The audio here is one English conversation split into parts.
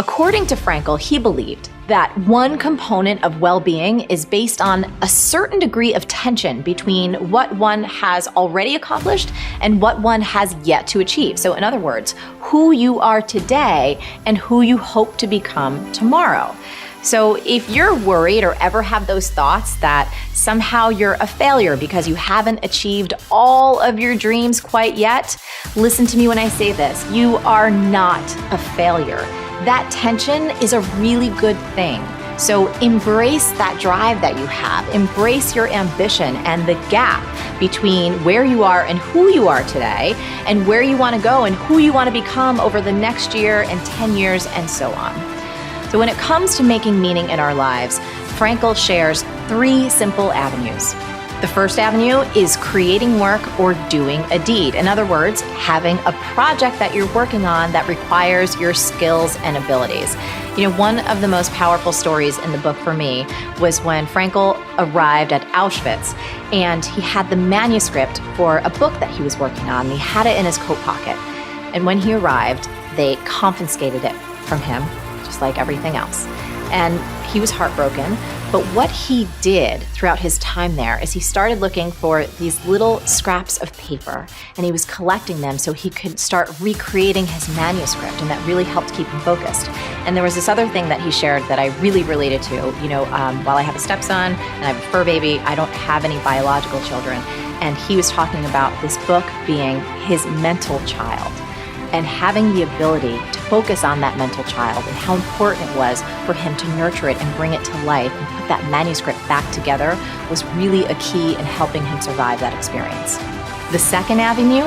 according to Frankl, he believed that one component of well-being is based on a certain degree of tension between what one has already accomplished and what one has yet to achieve. So in other words, who you are today and who you hope to become tomorrow. So if you're worried or ever have those thoughts that somehow you're a failure because you haven't achieved all of your dreams quite yet, listen to me when I say this. You are not a failure. That tension is a really good thing. So embrace that drive that you have. Embrace your ambition and the gap between where you are and who you are today and where you want to go and who you want to become over the next year and 10 years and so on. So when it comes to making meaning in our lives, Frankl shares 3 simple avenues. The first avenue is creating work or doing a deed. In other words, having a project that you're working on that requires your skills and abilities. You know, one of the most powerful stories in the book for me was when Frankl arrived at Auschwitz and he had the manuscript for a book that he was working on. And he had it in his coat pocket. And when he arrived, they confiscated it from him, just like everything else. And he was heartbroken. But what he did throughout his time there is he started looking for these little scraps of paper, and he was collecting them so he could start recreating his manuscript, and that really helped keep him focused. And there was this other thing that he shared that I really related to. You know, while I have a stepson and I have a fur baby, I don't have any biological children. And he was talking about this book being his mental child, and having the ability to focus on that mental child and how important it was for him to nurture it and bring it to life and put that manuscript back together was really a key in helping him survive that experience. The second avenue,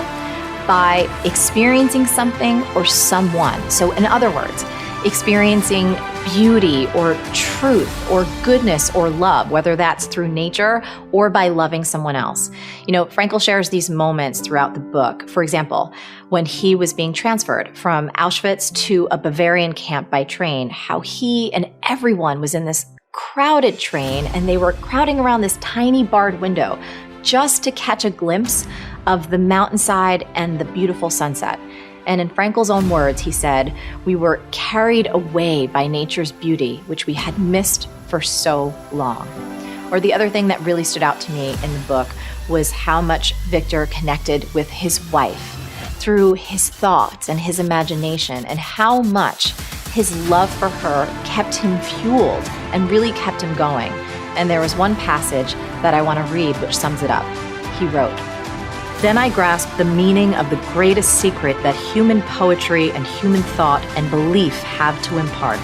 by experiencing something or someone. So in other words, experiencing beauty or truth or goodness or love, whether that's through nature or by loving someone else. You know, Frankl shares these moments throughout the book. For example, when he was being transferred from Auschwitz to a Bavarian camp by train, how he and everyone was in this crowded train and they were crowding around this tiny barred window just to catch a glimpse of the mountainside and the beautiful sunset. And in Frankl's own words, he said, "We were carried away by nature's beauty, which we had missed for so long." Or the other thing that really stood out to me in the book was how much Victor connected with his wife through his thoughts and his imagination, and how much his love for her kept him fueled and really kept him going. And there was one passage that I want to read which sums it up. He wrote, "Then I grasped the meaning of the greatest secret that human poetry and human thought and belief have to impart.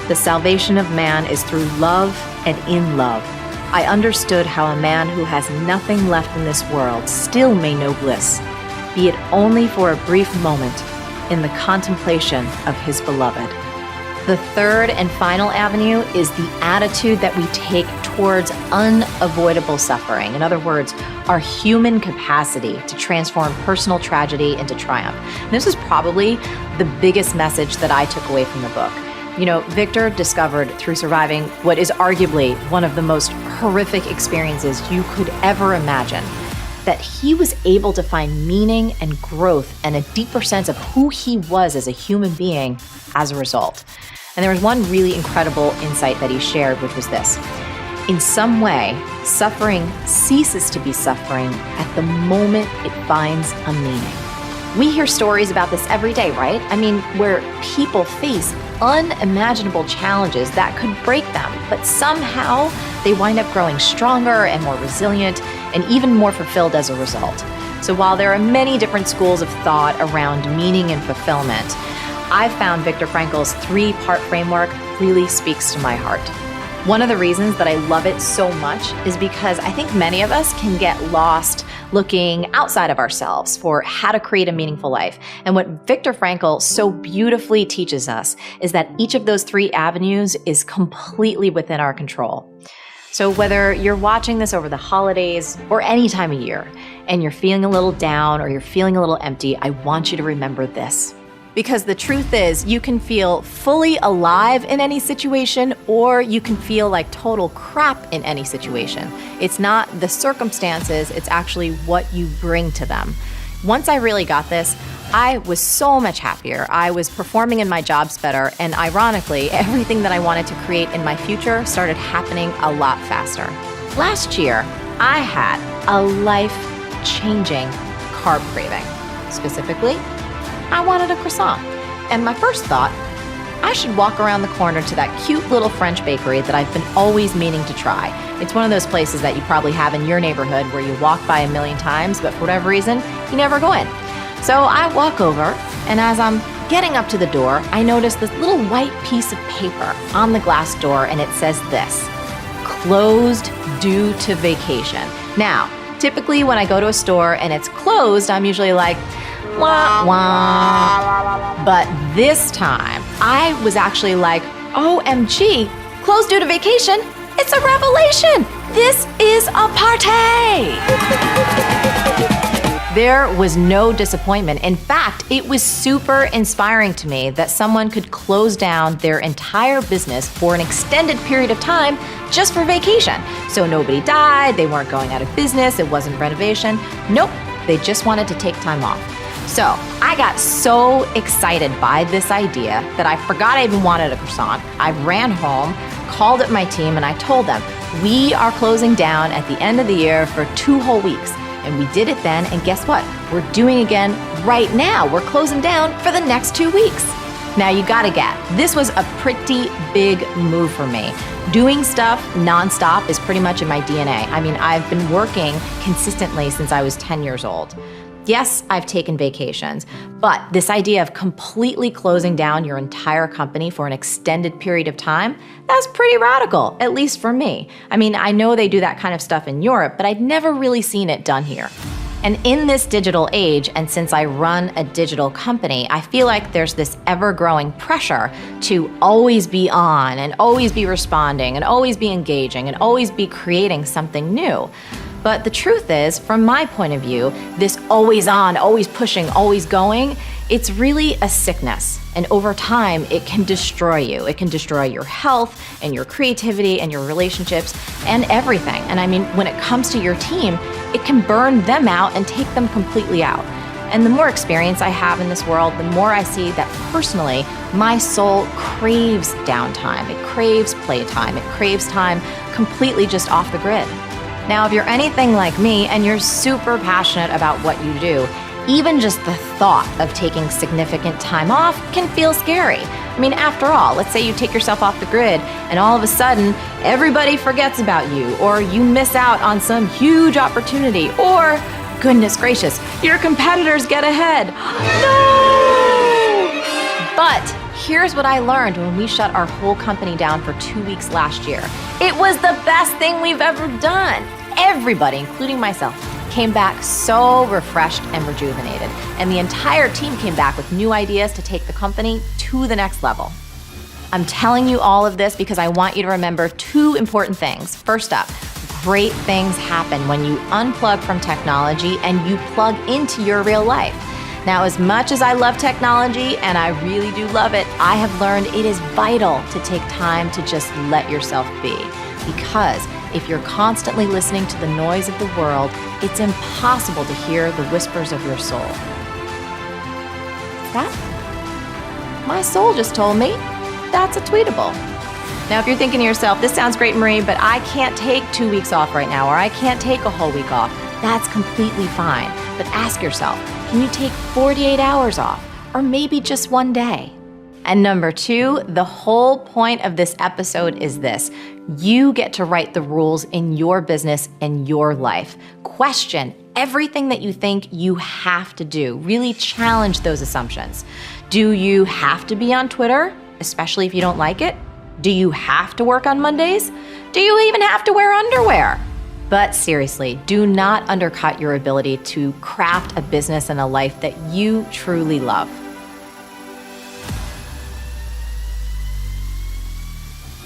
The salvation of man is through love and in love. I understood how a man who has nothing left in this world still may know bliss, be it only for a brief moment, in the contemplation of his beloved." The third and final avenue is the attitude that we take towards unavoidable suffering. In other words, our human capacity to transform personal tragedy into triumph. And this is probably the biggest message that I took away from the book. You know, Victor discovered through surviving what is arguably one of the most horrific experiences you could ever imagine, that he was able to find meaning and growth and a deeper sense of who he was as a human being as a result. And there was one really incredible insight that he shared, which was this: in some way, suffering ceases to be suffering at the moment it finds a meaning. We hear stories about this every day, right? I mean, where people face unimaginable challenges that could break them, but somehow they wind up growing stronger and more resilient and even more fulfilled as a result. So while there are many different schools of thought around meaning and fulfillment, I found Viktor Frankl's 3-part framework really speaks to my heart. One of the reasons that I love it so much is because I think many of us can get lost looking outside of ourselves for how to create a meaningful life. And what Viktor Frankl so beautifully teaches us is that each of those 3 avenues is completely within our control. So whether you're watching this over the holidays or any time of year, and you're feeling a little down or you're feeling a little empty, I want you to remember this. Because the truth is, you can feel fully alive in any situation, or you can feel like total crap in any situation. It's not the circumstances, it's actually what you bring to them. Once I really got this, I was so much happier. I was performing in my jobs better, and ironically, everything that I wanted to create in my future started happening a lot faster. Last year, I had a life-changing carb craving. Specifically, I wanted a croissant. And my first thought, I should walk around the corner to that cute little French bakery that I've been always meaning to try. It's one of those places that you probably have in your neighborhood where you walk by a million times, but for whatever reason, you never go in. So I walk over, and as I'm getting up to the door, I notice this little white piece of paper on the glass door, and it says this: closed due to vacation. Now, typically when I go to a store and it's closed, I'm usually like, wah, wah. But this time, I was actually like, OMG, closed due to vacation? It's a revelation! This is a party! There was no disappointment. In fact, it was super inspiring to me that someone could close down their entire business for an extended period of time just for vacation. So nobody died, they weren't going out of business, it wasn't renovation. Nope, they just wanted to take time off. So I got so excited by this idea that I forgot I even wanted a croissant. I ran home, called up my team, and I told them, we are closing down at the end of the year for 2 whole weeks. And we did it then, and guess what? We're doing again right now. We're closing down for the next 2 weeks. Now you gotta get, this was a pretty big move for me. Doing stuff nonstop is pretty much in my DNA. I mean, I've been working consistently since I was 10 years old. Yes, I've taken vacations, but this idea of completely closing down your entire company for an extended period of time, that's pretty radical, at least for me. I mean, I know they do that kind of stuff in Europe, but I'd never really seen it done here. And in this digital age, and since I run a digital company, I feel like there's this ever-growing pressure to always be on and always be responding and always be engaging and always be creating something new. But the truth is, from my point of view, this always on, always pushing, always going, it's really a sickness. And over time, it can destroy you. It can destroy your health and your creativity and your relationships and everything. And I mean, when it comes to your team, it can burn them out and take them completely out. And the more experience I have in this world, the more I see that personally, my soul craves downtime. It craves playtime. It craves time completely just off the grid. Now, if you're anything like me and you're super passionate about what you do, even just the thought of taking significant time off can feel scary. I mean, after all, let's say you take yourself off the grid and all of a sudden everybody forgets about you, or you miss out on some huge opportunity, or, goodness gracious, your competitors get ahead. No! But here's what I learned when we shut our whole company down for 2 weeks last year. It was the best thing we've ever done. Everybody, including myself, came back so refreshed and rejuvenated. And the entire team came back with new ideas to take the company to the next level. I'm telling you all of this because I want you to remember 2 important things. First up, great things happen when you unplug from technology and you plug into your real life. Now, as much as I love technology, and I really do love it, I have learned it is vital to take time to just let yourself be. Because if you're constantly listening to the noise of the world, it's impossible to hear the whispers of your soul. That? My soul just told me that's a tweetable. Now, if you're thinking to yourself, this sounds great, Marie, but I can't take 2 weeks off right now, or I can't take a whole week off. That's completely fine. But ask yourself, can you take 48 hours off, or maybe just 1 day? And number 2, the whole point of this episode is this. You get to write the rules in your business and your life. Question everything that you think you have to do. Really challenge those assumptions. Do you have to be on Twitter, especially if you don't like it? Do you have to work on Mondays? Do you even have to wear underwear? But seriously, do not undercut your ability to craft a business and a life that you truly love.